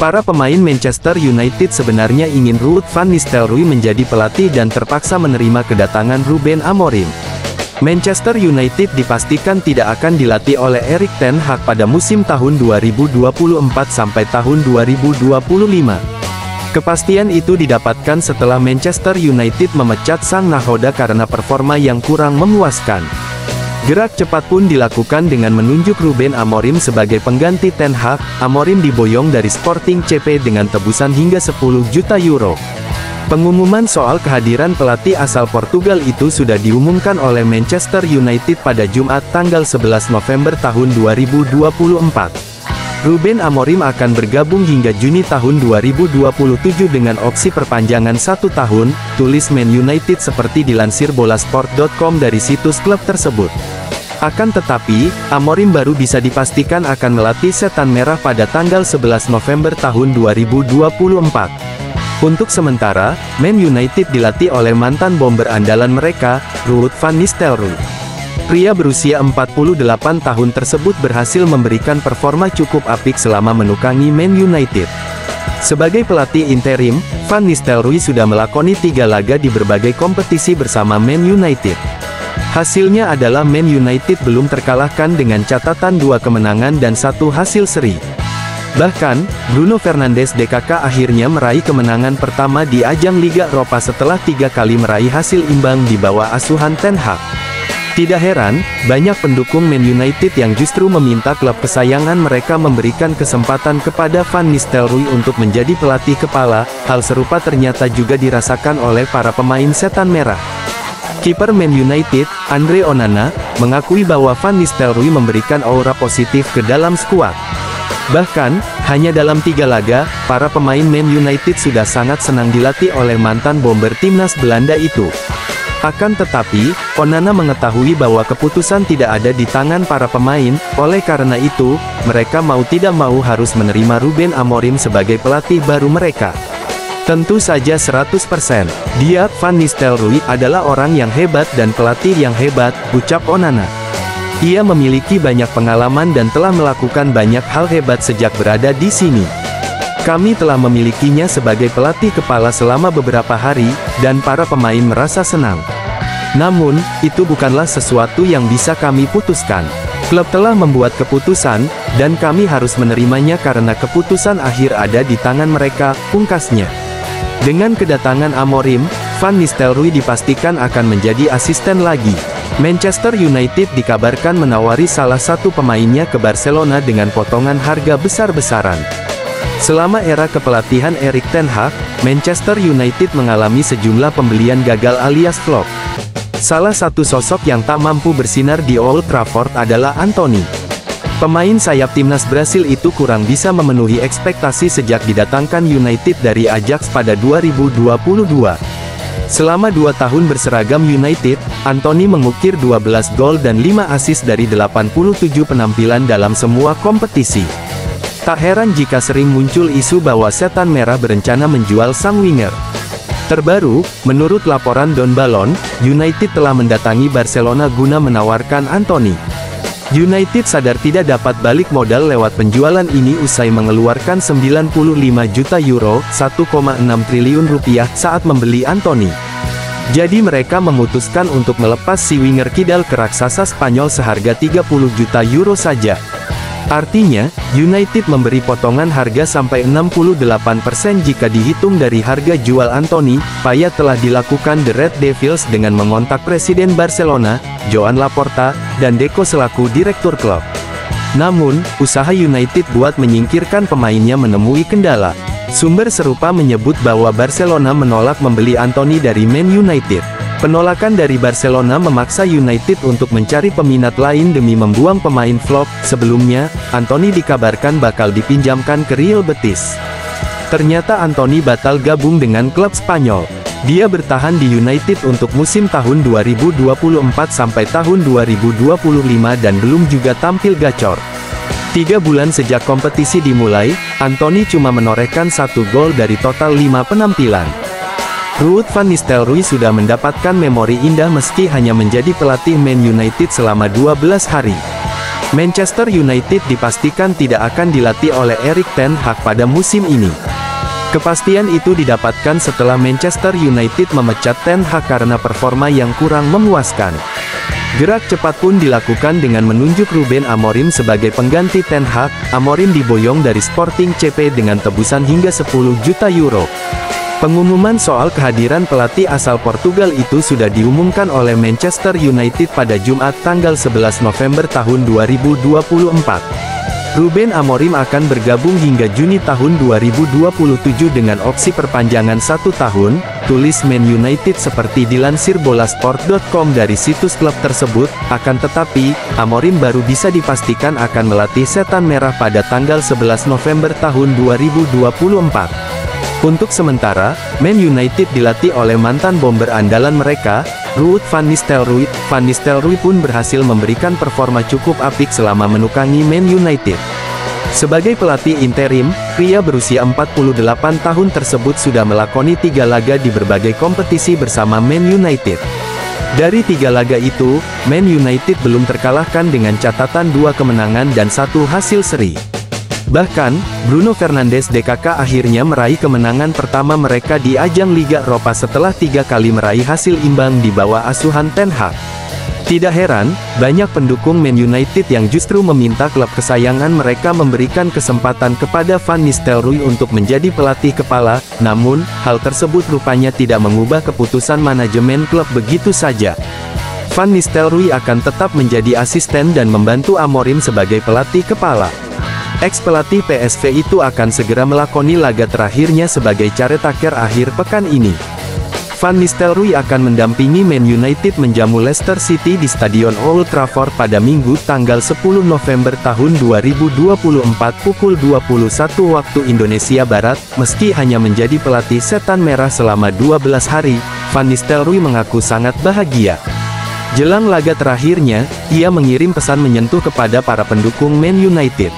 Para pemain Manchester United sebenarnya ingin Ruud van Nistelrooy menjadi pelatih dan terpaksa menerima kedatangan Ruben Amorim. Manchester United dipastikan tidak akan dilatih oleh Erik ten Hag pada musim tahun 2024 sampai tahun 2025. Kepastian itu didapatkan setelah Manchester United memecat sang nahoda karena performa yang kurang memuaskan. Gerak cepat pun dilakukan dengan menunjuk Ruben Amorim sebagai pengganti ten Hag. Amorim diboyong dari Sporting CP dengan tebusan hingga 10 juta euro. Pengumuman soal kehadiran pelatih asal Portugal itu sudah diumumkan oleh Manchester United pada Jumat tanggal 11 November tahun 2024. Ruben Amorim akan bergabung hingga Juni tahun 2027 dengan opsi perpanjangan 1 tahun, tulis Man United seperti dilansir bolasport.com dari situs klub tersebut. Akan tetapi, Amorim baru bisa dipastikan akan melatih Setan Merah pada tanggal 11 November tahun 2024. Untuk sementara, Man United dilatih oleh mantan bomber andalan mereka, Ruud van Nistelrooy. Pria berusia 48 tahun tersebut berhasil memberikan performa cukup apik selama menukangi Man United. Sebagai pelatih interim, Van Nistelrooy sudah melakoni 3 laga di berbagai kompetisi bersama Man United. Hasilnya adalah Man United belum terkalahkan dengan catatan 2 kemenangan dan 1 hasil seri. Bahkan, Bruno Fernandes DKK akhirnya meraih kemenangan pertama di ajang Liga Eropa setelah 3 kali meraih hasil imbang di bawah asuhan ten Hag. Tidak heran, banyak pendukung Man United yang justru meminta klub kesayangan mereka memberikan kesempatan kepada Van Nistelrooy untuk menjadi pelatih kepala. Hal serupa ternyata juga dirasakan oleh para pemain Setan Merah. Kiper Man United, Andre Onana, mengakui bahwa Van Nistelrooy memberikan aura positif ke dalam skuad. Bahkan, hanya dalam 3 laga, para pemain Man United sudah sangat senang dilatih oleh mantan bomber timnas Belanda itu. Akan tetapi, Onana mengetahui bahwa keputusan tidak ada di tangan para pemain, oleh karena itu, mereka mau tidak mau harus menerima Ruben Amorim sebagai pelatih baru mereka. Tentu saja 100%, dia, Van Nistelrooy, adalah orang yang hebat dan pelatih yang hebat, ucap Onana. Ia memiliki banyak pengalaman dan telah melakukan banyak hal hebat sejak berada di sini. Kami telah memilikinya sebagai pelatih kepala selama beberapa hari, dan para pemain merasa senang. Namun, itu bukanlah sesuatu yang bisa kami putuskan. Klub telah membuat keputusan, dan kami harus menerimanya karena keputusan akhir ada di tangan mereka, pungkasnya. Dengan kedatangan Amorim, Van Nistelrooy dipastikan akan menjadi asisten lagi. Manchester United dikabarkan menawari salah satu pemainnya ke Barcelona dengan potongan harga besar-besaran. Selama era kepelatihan Erik ten Hag, Manchester United mengalami sejumlah pembelian gagal alias flop. Salah satu sosok yang tak mampu bersinar di Old Trafford adalah Antony. Pemain sayap timnas Brasil itu kurang bisa memenuhi ekspektasi sejak didatangkan United dari Ajax pada 2022. Selama 2 tahun berseragam United, Antony mengukir 12 gol dan 5 assist dari 87 penampilan dalam semua kompetisi. Tak heran jika sering muncul isu bahwa Setan Merah berencana menjual sang winger. Terbaru, menurut laporan Don Balon, United telah mendatangi Barcelona guna menawarkan Antony. United sadar tidak dapat balik modal lewat penjualan ini usai mengeluarkan 95 juta euro, 1,6 triliun rupiah saat membeli Antony. Jadi mereka memutuskan untuk melepas si winger kidal ke raksasa Spanyol seharga 30 juta euro saja. Artinya, United memberi potongan harga sampai 68% jika dihitung dari harga jual Antony. Payah telah dilakukan The Red Devils dengan mengontak Presiden Barcelona, Joan Laporta, dan Deco selaku direktur klub. Namun, usaha United buat menyingkirkan pemainnya menemui kendala. Sumber serupa menyebut bahwa Barcelona menolak membeli Antony dari Man United. Penolakan dari Barcelona memaksa United untuk mencari peminat lain demi membuang pemain flop. Sebelumnya, Antony dikabarkan bakal dipinjamkan ke Real Betis. Ternyata Antony batal gabung dengan klub Spanyol. Dia bertahan di United untuk musim tahun 2024 sampai tahun 2025 dan belum juga tampil gacor. 3 bulan sejak kompetisi dimulai, Antony cuma menorehkan 1 gol dari total 5 penampilan. Ruud van Nistelrooy sudah mendapatkan memori indah meski hanya menjadi pelatih Man United selama 12 hari. Manchester United dipastikan tidak akan dilatih oleh Erik ten Hag pada musim ini. Kepastian itu didapatkan setelah Manchester United memecat Ten Hag karena performa yang kurang memuaskan. Gerak cepat pun dilakukan dengan menunjuk Ruben Amorim sebagai pengganti Ten Hag. Amorim diboyong dari Sporting CP dengan tebusan hingga 10 juta euro. Pengumuman soal kehadiran pelatih asal Portugal itu sudah diumumkan oleh Manchester United pada Jumat tanggal 11 November tahun 2024. Ruben Amorim akan bergabung hingga Juni tahun 2027 dengan opsi perpanjangan 1 tahun, tulis Man United seperti dilansir bolasport.com dari situs klub tersebut. Akan tetapi, Amorim baru bisa dipastikan akan melatih Setan Merah pada tanggal 11 November tahun 2024. Untuk sementara, Man United dilatih oleh mantan bomber andalan mereka, Ruud van Nistelrooy. Van Nistelrooy pun berhasil memberikan performa cukup apik selama menukangi Man United. Sebagai pelatih interim, pria berusia 48 tahun tersebut sudah melakoni 3 laga di berbagai kompetisi bersama Man United. Dari 3 laga itu, Man United belum terkalahkan dengan catatan 2 kemenangan dan 1 hasil seri. Bahkan, Bruno Fernandes DKK akhirnya meraih kemenangan pertama mereka di ajang Liga Eropa setelah 3 kali meraih hasil imbang di bawah asuhan Ten Hag. Tidak heran, banyak pendukung Man United yang justru meminta klub kesayangan mereka memberikan kesempatan kepada Van Nistelrooy untuk menjadi pelatih kepala, namun, hal tersebut rupanya tidak mengubah keputusan manajemen klub begitu saja. Van Nistelrooy akan tetap menjadi asisten dan membantu Amorim sebagai pelatih kepala. Ex-pelatih PSV itu akan segera melakoni laga terakhirnya sebagai caretaker akhir pekan ini. Van Nistelrooy akan mendampingi Man United menjamu Leicester City di Stadion Old Trafford pada Minggu tanggal 10 November tahun 2024 pukul 21 waktu Indonesia Barat. Meski hanya menjadi pelatih Setan Merah selama 12 hari, Van Nistelrooy mengaku sangat bahagia. Jelang laga terakhirnya, ia mengirim pesan menyentuh kepada para pendukung Man United.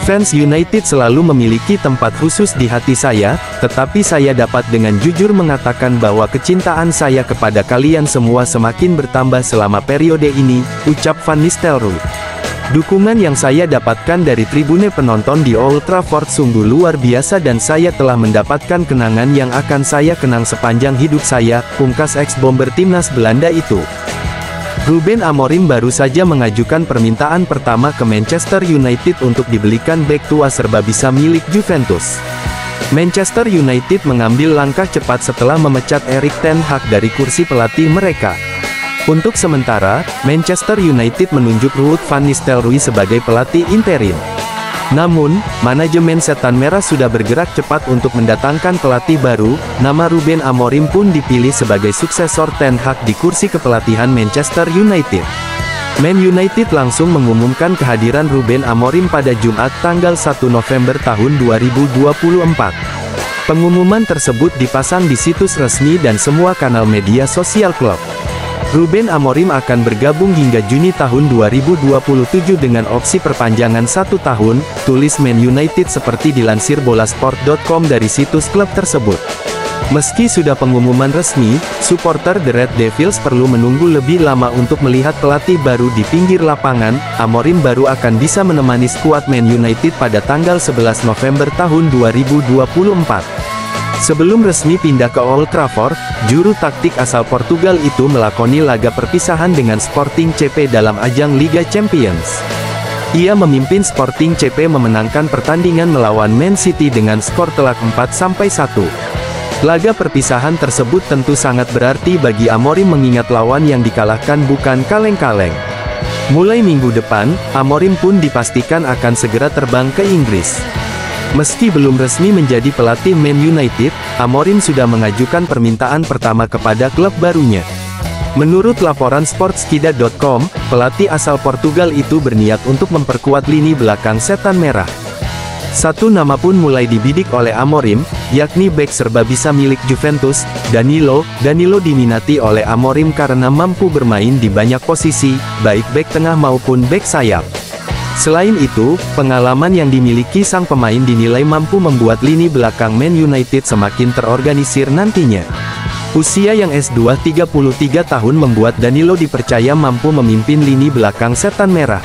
Fans United selalu memiliki tempat khusus di hati saya, tetapi saya dapat dengan jujur mengatakan bahwa kecintaan saya kepada kalian semua semakin bertambah selama periode ini, ucap Van Nistelrooy. Dukungan yang saya dapatkan dari tribune penonton di Old Trafford sungguh luar biasa dan saya telah mendapatkan kenangan yang akan saya kenang sepanjang hidup saya, pungkas ex-bomber timnas Belanda itu. Ruben Amorim baru saja mengajukan permintaan pertama ke Manchester United untuk dibelikan bek tua serba bisa milik Juventus. Manchester United mengambil langkah cepat setelah memecat Erik ten Hag dari kursi pelatih mereka. Untuk sementara, Manchester United menunjuk Ruud van Nistelrooy sebagai pelatih interim. Namun, manajemen Setan Merah sudah bergerak cepat untuk mendatangkan pelatih baru. Nama Ruben Amorim pun dipilih sebagai suksesor Ten Hag di kursi kepelatihan Manchester United. Man United langsung mengumumkan kehadiran Ruben Amorim pada Jumat tanggal 1 November tahun 2024. Pengumuman tersebut dipasang di situs resmi dan semua kanal media sosial klub. Ruben Amorim akan bergabung hingga Juni tahun 2027 dengan opsi perpanjangan 1 tahun, tulis Man United seperti dilansir bolasport.com dari situs klub tersebut. Meski sudah pengumuman resmi, supporter The Red Devils perlu menunggu lebih lama untuk melihat pelatih baru di pinggir lapangan. Amorim baru akan bisa menemani skuad Man United pada tanggal 11 November tahun 2024. Sebelum resmi pindah ke Old Trafford, juru taktik asal Portugal itu melakoni laga perpisahan dengan Sporting CP dalam ajang Liga Champions. Ia memimpin Sporting CP memenangkan pertandingan melawan Man City dengan skor telak 4-1. Laga perpisahan tersebut tentu sangat berarti bagi Amorim mengingat lawan yang dikalahkan bukan kaleng-kaleng. Mulai minggu depan, Amorim pun dipastikan akan segera terbang ke Inggris. Meski belum resmi menjadi pelatih Man United, Amorim sudah mengajukan permintaan pertama kepada klub barunya. Menurut laporan Sportskida.com, pelatih asal Portugal itu berniat untuk memperkuat lini belakang Setan Merah. Satu nama pun mulai dibidik oleh Amorim, yakni bek serba bisa milik Juventus, Danilo. Danilo diminati oleh Amorim karena mampu bermain di banyak posisi, baik bek tengah maupun bek sayap. Selain itu, pengalaman yang dimiliki sang pemain dinilai mampu membuat lini belakang Man United semakin terorganisir nantinya. Usia yang S2 33 tahun membuat Danilo dipercaya mampu memimpin lini belakang Setan Merah.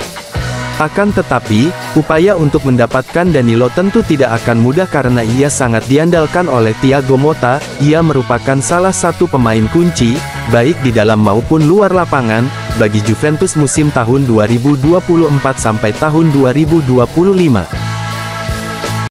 Akan tetapi, upaya untuk mendapatkan Danilo tentu tidak akan mudah karena ia sangat diandalkan oleh Thiago Motta. Ia merupakan salah satu pemain kunci, baik di dalam maupun luar lapangan, bagi Juventus musim tahun 2024 sampai tahun 2025.